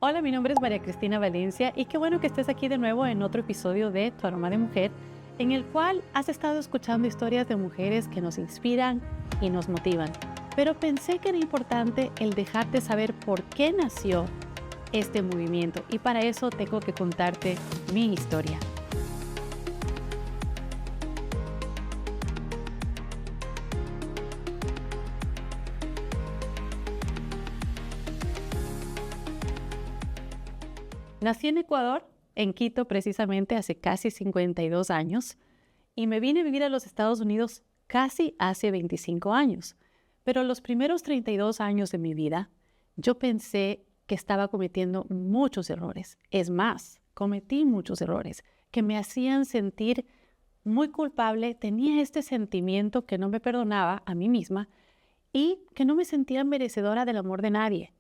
Hola, mi nombre es María Cristina Valencia y qué bueno que estés aquí de nuevo en otro episodio de Tu Aroma de Mujer, en el cual has estado escuchando historias de mujeres que nos inspiran y nos motivan. Pero pensé que era importante el dejarte saber por qué nació este movimiento y para eso tengo que contarte mi historia. Nací en Ecuador, en Quito precisamente hace casi 52 años y me vine a vivir a los Estados Unidos casi hace 25 años. Pero los primeros 32 años de mi vida, yo pensé que estaba cometiendo muchos errores. Es más, cometí muchos errores que me hacían sentir muy culpable. Tenía este sentimiento que no me perdonaba a mí misma y que no me sentía merecedora del amor de nadie,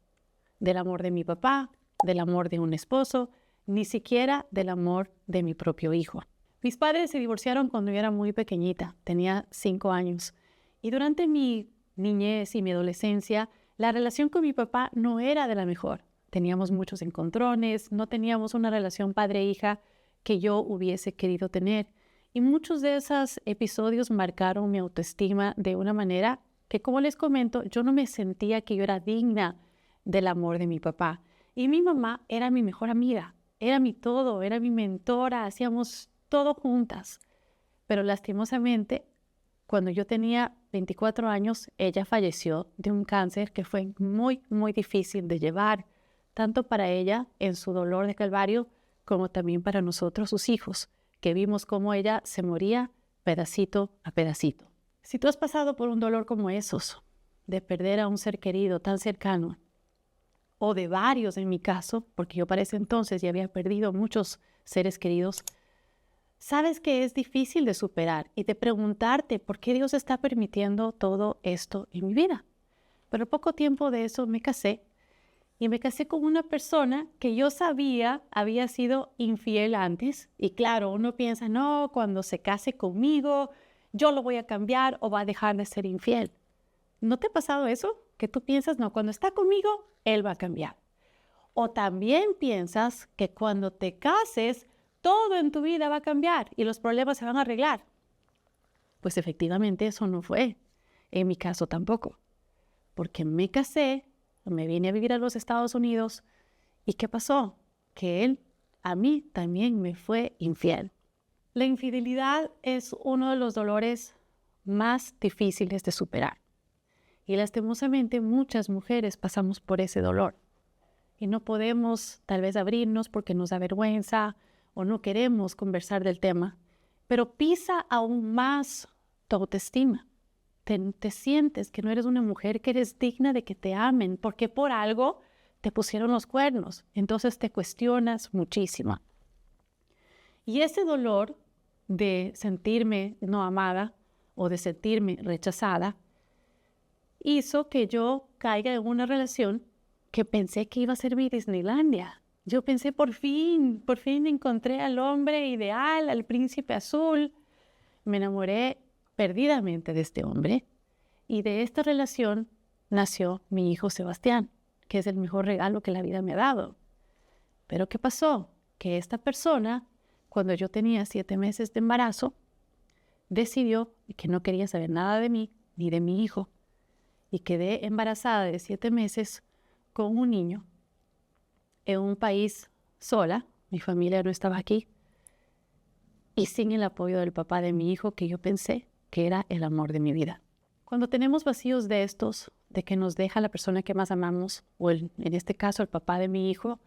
del amor de mi papá, del amor de un esposo, ni siquiera del amor de mi propio hijo. Mis padres se divorciaron cuando yo era muy pequeñita, tenía 5 años. Y durante mi niñez y mi adolescencia, la relación con mi papá no era de la mejor. Teníamos muchos encontrones, no teníamos una relación padre-hija que yo hubiese querido tener. Y muchos de esos episodios marcaron mi autoestima de una manera que, como les comento, yo no me sentía que yo era digna del amor de mi papá. Y mi mamá era mi mejor amiga, era mi todo, era mi mentora, hacíamos todo juntas. Pero lastimosamente, cuando yo tenía 24 años, ella falleció de un cáncer que fue muy, muy difícil de llevar, tanto para ella en su dolor de calvario, como también para nosotros, sus hijos, que vimos cómo ella se moría pedacito a pedacito. Si tú has pasado por un dolor como esos, de perder a un ser querido tan cercano, o de varios en mi caso, porque yo para ese entonces ya había perdido muchos seres queridos, sabes que es difícil de superar y de preguntarte por qué Dios está permitiendo todo esto en mi vida. Pero poco tiempo de eso me casé y me casé con una persona que yo sabía había sido infiel antes. Y claro, uno piensa, no, cuando se case conmigo, yo lo voy a cambiar o va a dejar de ser infiel. ¿No te ha pasado eso? Que tú piensas, no, cuando está conmigo, él va a cambiar. O también piensas que cuando te cases, todo en tu vida va a cambiar y los problemas se van a arreglar. Pues efectivamente eso no fue. En mi caso tampoco. Porque me casé, me vine a vivir a los Estados Unidos y ¿qué pasó? Que él a mí también me fue infiel. La infidelidad es uno de los dolores más difíciles de superar. Y lastimosamente muchas mujeres pasamos por ese dolor y no podemos tal vez abrirnos porque nos da vergüenza o no queremos conversar del tema, pero pisa aún más tu autoestima. Te sientes que no eres una mujer, que eres digna de que te amen porque por algo te pusieron los cuernos, entonces te cuestionas muchísimo. Y ese dolor de sentirme no amada o de sentirme rechazada hizo que yo caiga en una relación que pensé que iba a ser mi Disneylandia. Yo pensé, por fin encontré al hombre ideal, al príncipe azul. Me enamoré perdidamente de este hombre y de esta relación nació mi hijo Sebastián, que es el mejor regalo que la vida me ha dado. Pero ¿qué pasó? Que esta persona, cuando yo tenía 7 meses de embarazo, decidió que no quería saber nada de mí ni de mi hijo. Y quedé embarazada de 7 meses con un niño en un país sola. Mi familia no estaba aquí. Y sin el apoyo del papá de mi hijo, que yo pensé que era el amor de mi vida. Cuando tenemos vacíos de estos, de que nos deja la persona que más amamos, o en este caso el papá de mi hijo,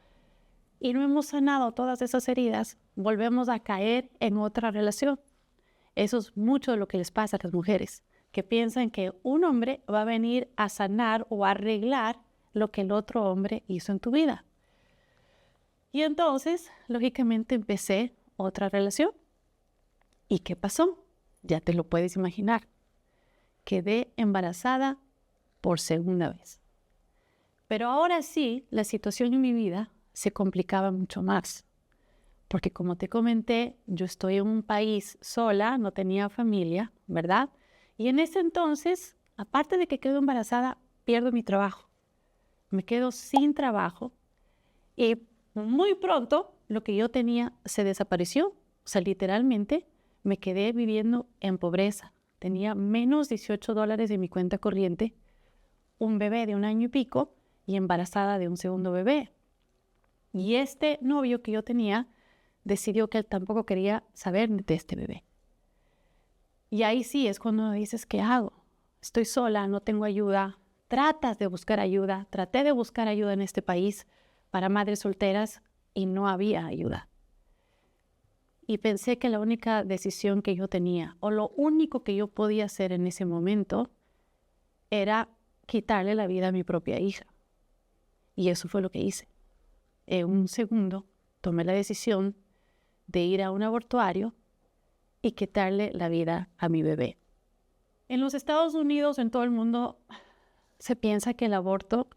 y no hemos sanado todas esas heridas, volvemos a caer en otra relación. Eso es mucho de lo que les pasa a las mujeres, que piensan que un hombre va a venir a sanar o a arreglar lo que el otro hombre hizo en tu vida. Y entonces, lógicamente, empecé otra relación. ¿Y qué pasó? Ya te lo puedes imaginar. Quedé embarazada por segunda vez. Pero ahora sí, la situación en mi vida se complicaba mucho más. Porque como te comenté, yo estoy en un país sola, no tenía familia, ¿verdad? Y en ese entonces, aparte de que quedo embarazada, pierdo mi trabajo. Me quedo sin trabajo Y muy pronto lo que yo tenía se desapareció. O sea, literalmente me quedé viviendo en pobreza. Tenía menos $18 en mi cuenta corriente, un bebé de 1 año y pico y embarazada de un segundo bebé. Y este novio que yo tenía decidió que él tampoco quería saber de este bebé. Y ahí sí es cuando dices, ¿qué hago? Estoy sola, no tengo ayuda. Tratas de buscar ayuda. Traté de buscar ayuda en este país para madres solteras y no había ayuda. Y pensé que la única decisión que yo tenía, o lo único que yo podía hacer en ese momento, era quitarle la vida a mi propia hija. Y eso fue lo que hice. En un segundo tomé la decisión de ir a un abortuario y quitarle la vida a mi bebé. En los Estados Unidos, en todo el mundo, se piensa que el aborto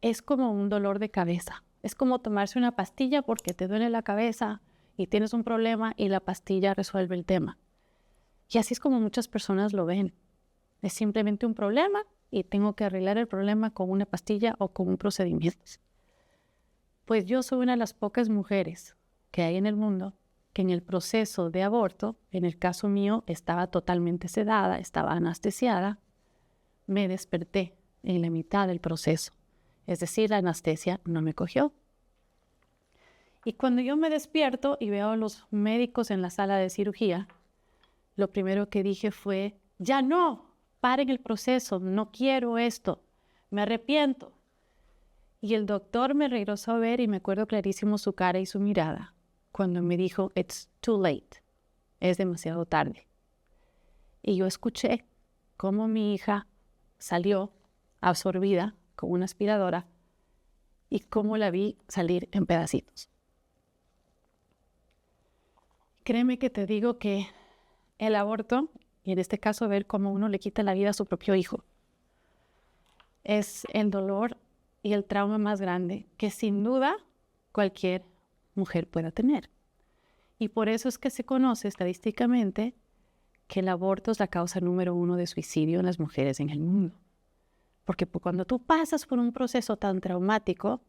es como un dolor de cabeza. Es como tomarse una pastilla porque te duele la cabeza y tienes un problema y la pastilla resuelve el tema. Y así es como muchas personas lo ven. Es simplemente un problema y tengo que arreglar el problema con una pastilla o con un procedimiento. Pues yo soy una de las pocas mujeres que hay en el mundo que en el proceso de aborto, en el caso mío, estaba totalmente sedada, estaba anestesiada, me desperté en la mitad del proceso. Es decir, la anestesia no me cogió. Y cuando yo me despierto y veo a los médicos en la sala de cirugía, lo primero que dije fue, ya no, paren el proceso, no quiero esto, me arrepiento. Y el doctor me regresó a ver y me acuerdo clarísimo su cara y su mirada cuando me dijo, it's too late, es demasiado tarde. Y yo escuché cómo mi hija salió absorbida con una aspiradora y cómo la vi salir en pedacitos. Créeme que te digo que el aborto, y en este caso ver cómo uno le quita la vida a su propio hijo, es el dolor y el trauma más grande que sin duda cualquier mujer pueda tener. Y por eso es que se conoce estadísticamente que el aborto es la causa número 1 de suicidio en las mujeres en el mundo. Porque cuando tú pasas por un proceso tan traumático,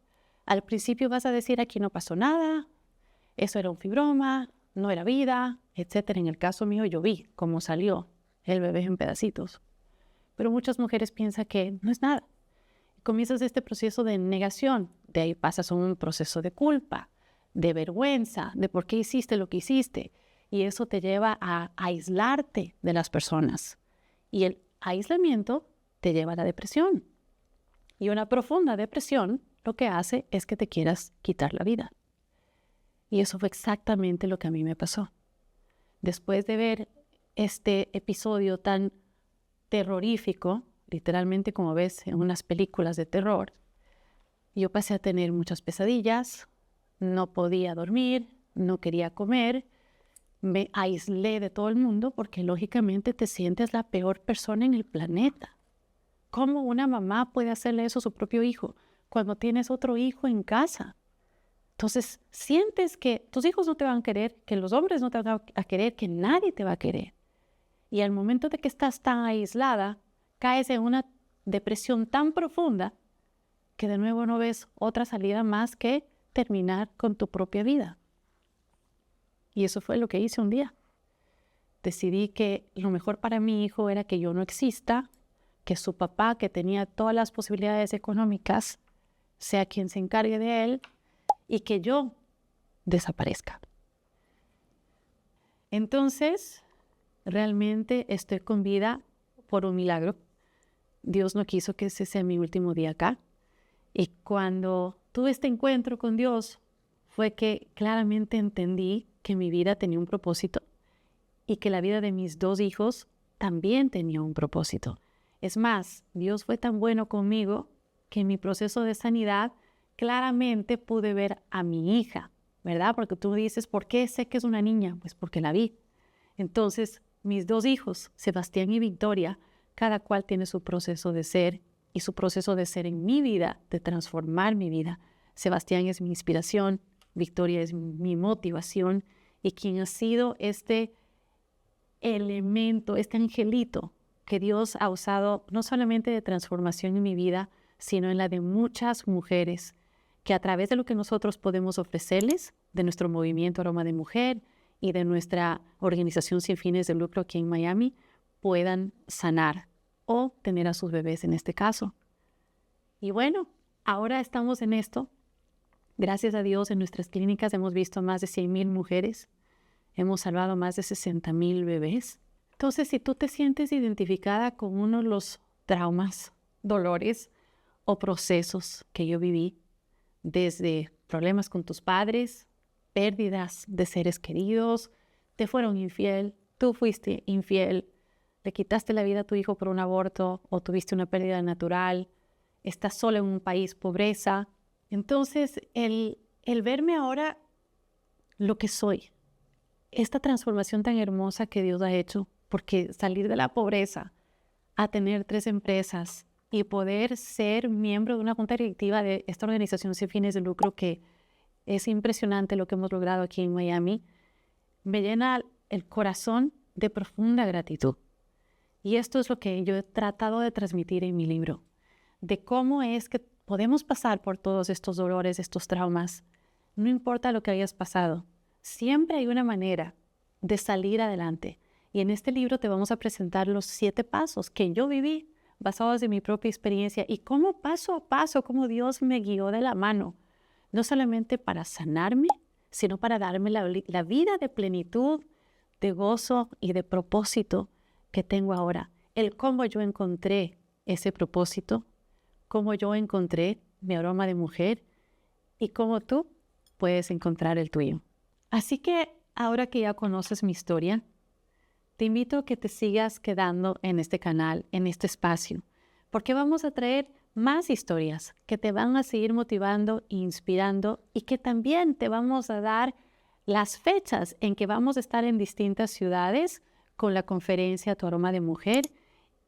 al principio vas a decir, aquí no pasó nada, eso era un fibroma, no era vida, etc. En el caso mío yo vi cómo salió el bebé en pedacitos. Pero muchas mujeres piensan que no es nada. Comienzas este proceso de negación, de ahí pasas a un proceso de culpa, de vergüenza, de por qué hiciste lo que hiciste. Y eso te lleva a aislarte de las personas. Y el aislamiento te lleva a la depresión. Y una profunda depresión lo que hace es que te quieras quitar la vida. Y eso fue exactamente lo que a mí me pasó. Después de ver este episodio tan terrorífico, literalmente como ves en unas películas de terror, yo pasé a tener muchas pesadillas, no podía dormir, no quería comer, me aislé de todo el mundo porque lógicamente te sientes la peor persona en el planeta. ¿Cómo una mamá puede hacerle eso a su propio hijo cuando tienes otro hijo en casa? Entonces sientes que tus hijos no te van a querer, que los hombres no te van a querer, que nadie te va a querer. Y al momento de que estás tan aislada, caes en una depresión tan profunda que de nuevo no ves otra salida más que terminar con tu propia vida. Y eso fue lo que hice un día. Decidí que lo mejor para mi hijo era que yo no exista, que su papá, que tenía todas las posibilidades económicas, sea quien se encargue de él y que yo desaparezca. Entonces, realmente estoy con vida por un milagro. Dios no quiso que ese sea mi último día acá. Y cuando tuve este encuentro con Dios, fue que claramente entendí que mi vida tenía un propósito y que la vida de mis 2 hijos también tenía un propósito. Es más, Dios fue tan bueno conmigo que en mi proceso de sanidad claramente pude ver a mi hija, ¿verdad? Porque tú dices, ¿por qué sé que es una niña? Pues porque la vi. Entonces, mis 2 hijos, Sebastián y Victoria, cada cual tiene su proceso de ser y su proceso de ser en mi vida, de transformar mi vida. Sebastián es mi inspiración, Victoria es mi motivación y quien ha sido este elemento, este angelito que Dios ha usado no solamente de transformación en mi vida, sino en la de muchas mujeres que a través de lo que nosotros podemos ofrecerles, de nuestro movimiento Aroma de Mujer y de nuestra organización sin fines de lucro aquí en Miami, puedan sanar o tener a sus bebés en este caso. Y bueno, ahora estamos en esto. Gracias a Dios, en nuestras clínicas hemos visto más de 100,000 mujeres. Hemos salvado más de 60,000 bebés. Entonces, si tú te sientes identificada con uno de los traumas, dolores o procesos que yo viví, desde problemas con tus padres, pérdidas de seres queridos, te fueron infiel, tú fuiste infiel, le quitaste la vida a tu hijo por un aborto o tuviste una pérdida natural, estás sola en un país, pobreza. Entonces, el verme ahora lo que soy, esta transformación tan hermosa que Dios ha hecho, porque salir de la pobreza a tener 3 empresas y poder ser miembro de una junta directiva de esta organización sin fines de lucro, que es impresionante lo que hemos logrado aquí en Miami, me llena el corazón de profunda gratitud. Y esto es lo que yo he tratado de transmitir en mi libro, de cómo es que podemos pasar por todos estos dolores, estos traumas. No importa lo que hayas pasado, siempre hay una manera de salir adelante. Y en este libro te vamos a presentar los 7 pasos que yo viví basados en mi propia experiencia y cómo paso a paso, cómo Dios me guió de la mano, no solamente para sanarme, sino para darme la vida de plenitud, de gozo y de propósito que tengo ahora. El cómo yo encontré ese propósito, cómo yo encontré mi aroma de mujer y cómo tú puedes encontrar el tuyo. Así que ahora que ya conoces mi historia, te invito a que te sigas quedando en este canal, en este espacio, porque vamos a traer más historias que te van a seguir motivando e inspirando y que también te vamos a dar las fechas en que vamos a estar en distintas ciudades con la conferencia Tu Aroma de Mujer.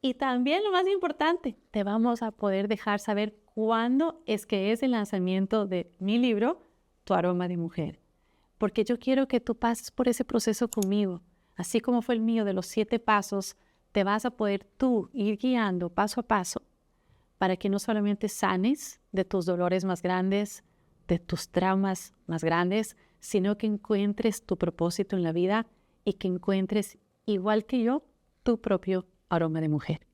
Y también, lo más importante, te vamos a poder dejar saber cuándo es que es el lanzamiento de mi libro, Tu Aroma de Mujer. Porque yo quiero que tú pases por ese proceso conmigo. Así como fue el mío de los 7 pasos, te vas a poder tú ir guiando paso a paso para que no solamente sanes de tus dolores más grandes, de tus traumas más grandes, sino que encuentres tu propósito en la vida y que encuentres, igual que yo, tu propio aroma de mujer.